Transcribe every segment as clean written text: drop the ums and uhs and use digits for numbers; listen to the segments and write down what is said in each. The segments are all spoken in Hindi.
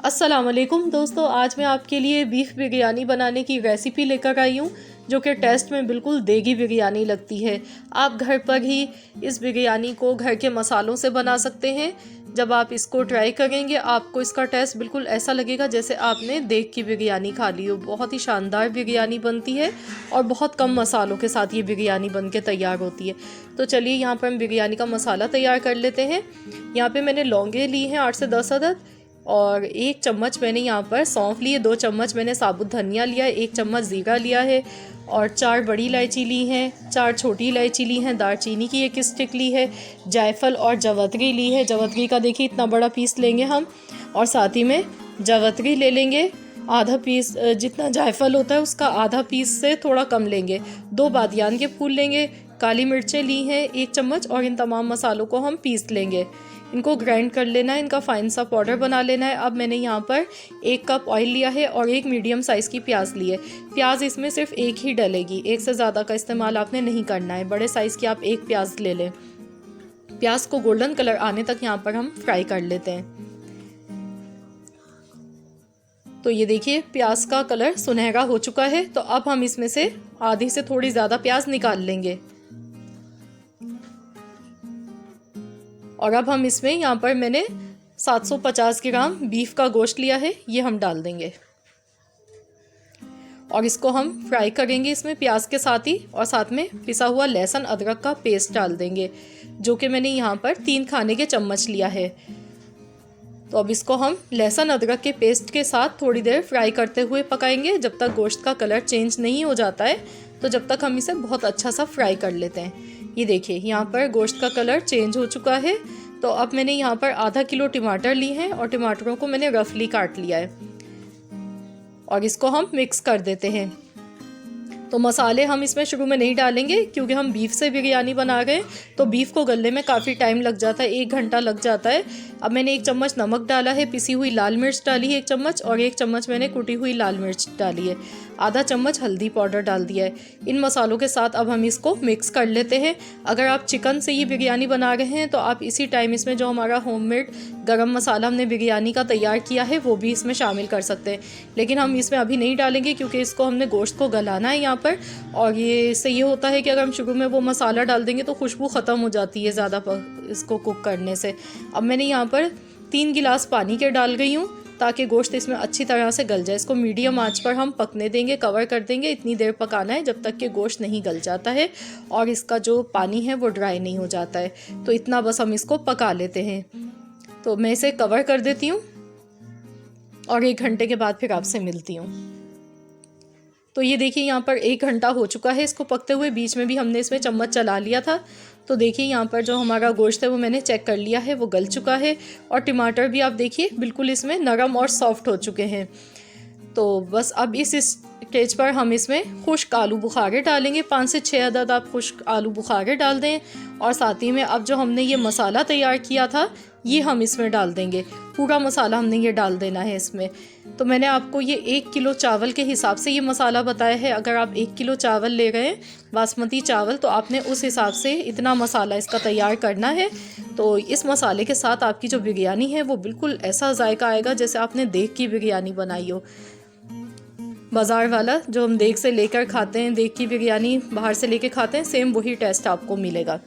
अस्सलाम वालेकुम दोस्तों, आज मैं आपके लिए बीफ बिरयानी बनाने की रेसिपी लेकर आई हूँ जो कि टेस्ट में बिल्कुल देगी बिरयानी लगती है। आप घर पर ही इस बिरयानी को घर के मसालों से बना सकते हैं। जब आप इसको ट्राई करेंगे आपको इसका टेस्ट बिल्कुल ऐसा लगेगा जैसे आपने देग की बिरयानी खा ली हो। बहुत ही शानदार बिरयानी बनती है और बहुत कम मसालों के साथ ये बिरयानी बन के तैयार होती है। तो चलिए यहाँ पर हम बिरयानी का मसाला तैयार कर लेते हैं। यहाँ पे मैंने लौंगे ली हैं 8 से 10 अदद, और 1 चम्मच मैंने यहाँ पर सौंफ लिए, 2 चम्मच मैंने साबुत धनिया लिया है, 1 चम्मच ज़ीरा लिया है और 4 बड़ी इलायची ली हैं, 4 छोटी इलायची ली हैं, दालचीनी की 1 स्टिक ली है, जायफल और जवतरी ली है। जवतरी का देखिए इतना बड़ा पीस लेंगे हम, और साथ ही में जवतरी ले लेंगे आधा पीस। जितना जायफल होता है उसका आधा पीस से थोड़ा कम लेंगे। 2 बादियान के फूल लेंगे, काली मिर्चें ली हैं 1 चम्मच, और इन तमाम मसालों को हम पीस लेंगे। इनको ग्राइंड कर लेना है, इनका फाइन सा पाउडर बना लेना है। अब मैंने यहाँ पर 1 कप ऑयल लिया है और 1 मीडियम साइज़ की प्याज ली है। प्याज इसमें सिर्फ 1 ही डलेगी, 1 से ज़्यादा का इस्तेमाल आपने नहीं करना है। बड़े साइज़ की आप 1 प्याज ले लें। प्याज को गोल्डन कलर आने तक यहाँ पर हम फ्राई कर लेते हैं। तो ये देखिए प्याज का कलर सुनहरा हो चुका है। तो अब हम इसमें से आधी से थोड़ी ज़्यादा प्याज निकाल लेंगे, और अब हम इसमें यहाँ पर मैंने 750 ग्राम बीफ का गोश्त लिया है, ये हम डाल देंगे और इसको हम फ्राई करेंगे इसमें प्याज के साथ ही। और साथ में पिसा हुआ लहसुन अदरक का पेस्ट डाल देंगे, जो कि मैंने यहाँ पर 3 खाने के चम्मच लिया है। तो अब इसको हम लहसुन अदरक के पेस्ट के साथ थोड़ी देर फ्राई करते हुए पकाएंगे, जब तक गोश्त का कलर चेंज नहीं हो जाता है। तो जब तक हम इसे बहुत अच्छा सा फ्राई कर लेते हैं। ये देखिए यहाँ पर गोश्त का कलर चेंज हो चुका है। तो अब मैंने यहाँ पर आधा किलो टमाटर लिए हैं और टमाटरों को मैंने रफली काट लिया है, और इसको हम मिक्स कर देते हैं। तो मसाले हम इसमें शुरू में नहीं डालेंगे क्योंकि हम बीफ से बिरयानी बना रहे हैं, तो बीफ को गलने में काफ़ी टाइम लग जाता है, 1 घंटा लग जाता है। अब मैंने 1 चम्मच नमक डाला है, पिसी हुई लाल मिर्च डाली है 1 चम्मच, और 1 चम्मच मैंने कुटी हुई लाल मिर्च डाली है, आधा चम्मच हल्दी पाउडर डाल दिया है। इन मसालों के साथ अब हम इसको मिक्स कर लेते हैं। अगर आप चिकन से ये बिरयानी बना रहे हैं तो आप इसी टाइम इसमें जो हमारा होममेड गरम मसाला हमने बिरयानी का तैयार किया है वो भी इसमें शामिल कर सकते हैं, लेकिन हम इसमें अभी नहीं डालेंगे क्योंकि इसको हमने गोश्त को गलाना है यहाँ पर। और ये इससे ये होता है कि अगर हम शुरू में वो मसाला डाल देंगे तो खुशबू ख़त्म हो जाती है ज़्यादा इसको कुक करने से। अब मैंने यहाँ पर 3 गिलास पानी के डाल गई हूँ ताकि गोश्त इसमें अच्छी तरह से गल जाए। इसको मीडियम आंच पर हम पकने देंगे, कवर कर देंगे। इतनी देर पकाना है जब तक कि गोश्त नहीं गल जाता है और इसका जो पानी है वो ड्राई नहीं हो जाता है। तो इतना बस हम इसको पका लेते हैं। तो मैं इसे कवर कर देती हूँ और 1 घंटे के बाद फिर आपसे मिलती हूँ। तो ये देखिए यहाँ पर 1 घंटा हो चुका है इसको पकते हुए। बीच में भी हमने इसमें चम्मच चला लिया था। तो देखिए यहाँ पर जो हमारा गोश्त है वो मैंने चेक कर लिया है, वो गल चुका है, और टमाटर भी आप देखिए बिल्कुल इसमें नरम और सॉफ्ट हो चुके हैं। तो बस अब इस स्टेज पर हम इसमें खुश्क आलू बुखारे डालेंगे। 5 से 6 अदद आप खुश्क आलू बुखारे डाल दें, और साथ ही में अब जो हमने ये मसाला तैयार किया था ये हम इसमें डाल देंगे। पूरा मसाला हमने ये डाल देना है इसमें। तो मैंने आपको ये 1 किलो चावल के हिसाब से ये मसाला बताया है। अगर आप 1 किलो चावल ले रहे हैं बासमती चावल तो आपने उस हिसाब से इतना मसाला इसका तैयार करना है। तो इस मसाले के साथ आपकी जो बिरयानी है वो बिल्कुल ऐसा जायका आएगा जैसे आपने देग की बिरयानी बनाई हो। बाज़ार वाला जो हम देग से लेकर खाते हैं, देग की बिरयानी बाहर से लेकर खाते हैं, सेम वही टेस्ट आपको मिलेगा।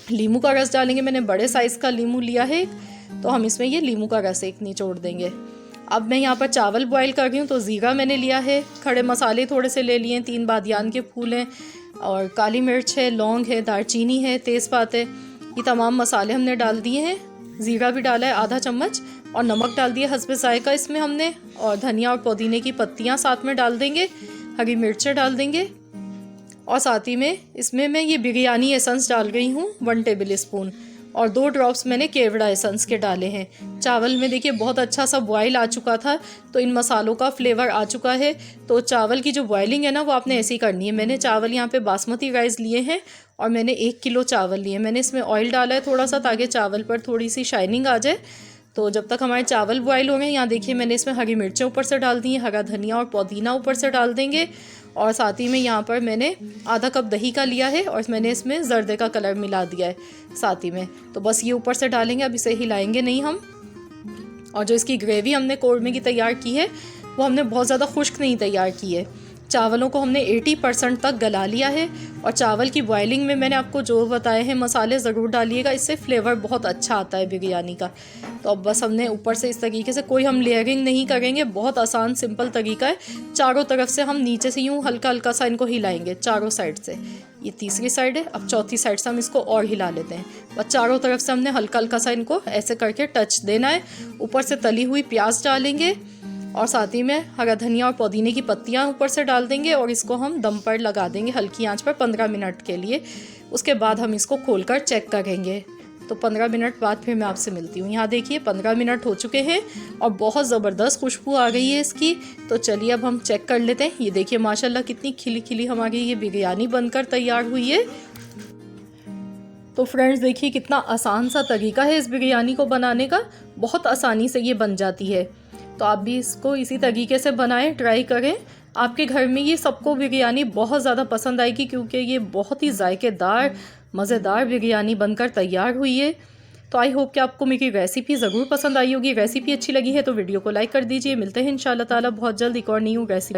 लीमू का रस डालेंगे, मैंने बड़े साइज़ का लीमू लिया है, तो हम इसमें ये लीमू का रस 1 निचोड़ देंगे। अब मैं यहाँ पर चावल बॉईल कर रही हूँ। तो ज़ीरा मैंने लिया है, खड़े मसाले थोड़े से ले लिए, 3 बादियान के फूल हैं, और काली मिर्च है, लौंग है, दालचीनी है, तेज़पात है। ये तमाम मसाले हमने डाल दिए हैं। ज़ीरा भी डाला है आधा चम्मच, और नमक डाल दिया हस्बे जायका इसमें हमने, और धनिया और पुदीने की पत्तियाँ साथ में डाल देंगे, हरी मिर्चें डाल देंगे, और साथ ही में इसमें मैं ये बिरयानी एसेंस डाल गई हूँ 1 टेबल स्पून, और 2 ड्रॉप्स मैंने केवड़ा एसेंस के डाले हैं। चावल में देखिए बहुत अच्छा सा बॉयल आ चुका था, तो इन मसालों का फ्लेवर आ चुका है। तो चावल की जो बॉयलिंग है ना वो आपने ऐसी करनी है। मैंने चावल यहाँ पे बासमती राइस लिए हैं और मैंने 1 किलो चावल लिए। मैंने इसमें ऑयल डाला है थोड़ा सा ताकि चावल पर थोड़ी सी शाइनिंग आ जाए। तो जब तक हमारे चावल बॉयल हो गए, यहाँ देखिए मैंने इसमें हरी मिर्चें ऊपर से डाल दी हैं, हरा धनिया और पुदीना ऊपर से डाल देंगे, और साथ ही में यहाँ पर मैंने आधा कप दही का लिया है और मैंने इसमें जर्दे का कलर मिला दिया है साथ ही में। तो बस ये ऊपर से डालेंगे, अब इसे हिलाएंगे नहीं हम। और जो इसकी ग्रेवी हमने कौरमे की तैयार की है वो हमने बहुत ज़्यादा खुश्क नहीं तैयार की है। चावलों को हमने 80% तक गला लिया है। और चावल की बॉयलिंग में मैंने आपको जो बताए हैं मसाले ज़रूर डालिएगा, इससे फ्लेवर बहुत अच्छा आता है बिरयानी का। तो अब बस हमने ऊपर से इस तरीके से, कोई हम लेयरिंग नहीं करेंगे, बहुत आसान सिंपल तरीका है। चारों तरफ से हम नीचे से यूँ हल्का हल्का सा इनको हिलाएंगे चारों साइड से। ये तीसरी साइड है, अब चौथी साइड से हम इसको और हिला लेते हैं। बस चारों तरफ से हमने हल्का हल्का सा इनको ऐसे करके टच देना है। ऊपर से तली हुई प्याज डालेंगे और साथ ही में हरा धनिया और पुदीने की पत्तियां ऊपर से डाल देंगे और इसको हम दम पर लगा देंगे हल्की आंच पर 15 मिनट के लिए। उसके बाद हम इसको खोलकर चेक करेंगे। तो 15 मिनट बाद फिर मैं आपसे मिलती हूँ। यहाँ देखिए 15 मिनट हो चुके हैं और बहुत ज़बरदस्त खुशबू आ गई है इसकी। तो चलिए अब हम चेक कर लेते हैं। ये देखिए माशाल्लाह कितनी खिली खिली हमारी ये बिरयानी बनकर तैयार हुई है। तो फ्रेंड्स देखिए कितना आसान सा तरीका है इस बिरयानी को बनाने का, बहुत आसानी से ये बन जाती है। तो आप भी इसको इसी तरीके से बनाएं, ट्राई करें। आपके घर में ये सबको बिरयानी बहुत ज़्यादा पसंद आएगी क्योंकि ये बहुत ही जायकेदार मज़ेदार बिरयानी बनकर तैयार हुई है। तो आई होप कि आपको मेरी रेसिपी ज़रूर पसंद आई होगी। रेसिपी अच्छी लगी है तो वीडियो को लाइक कर दीजिए। मिलते हैं इंशाल्लाह ताला बहुत जल्द एक और न्यू रेसिपी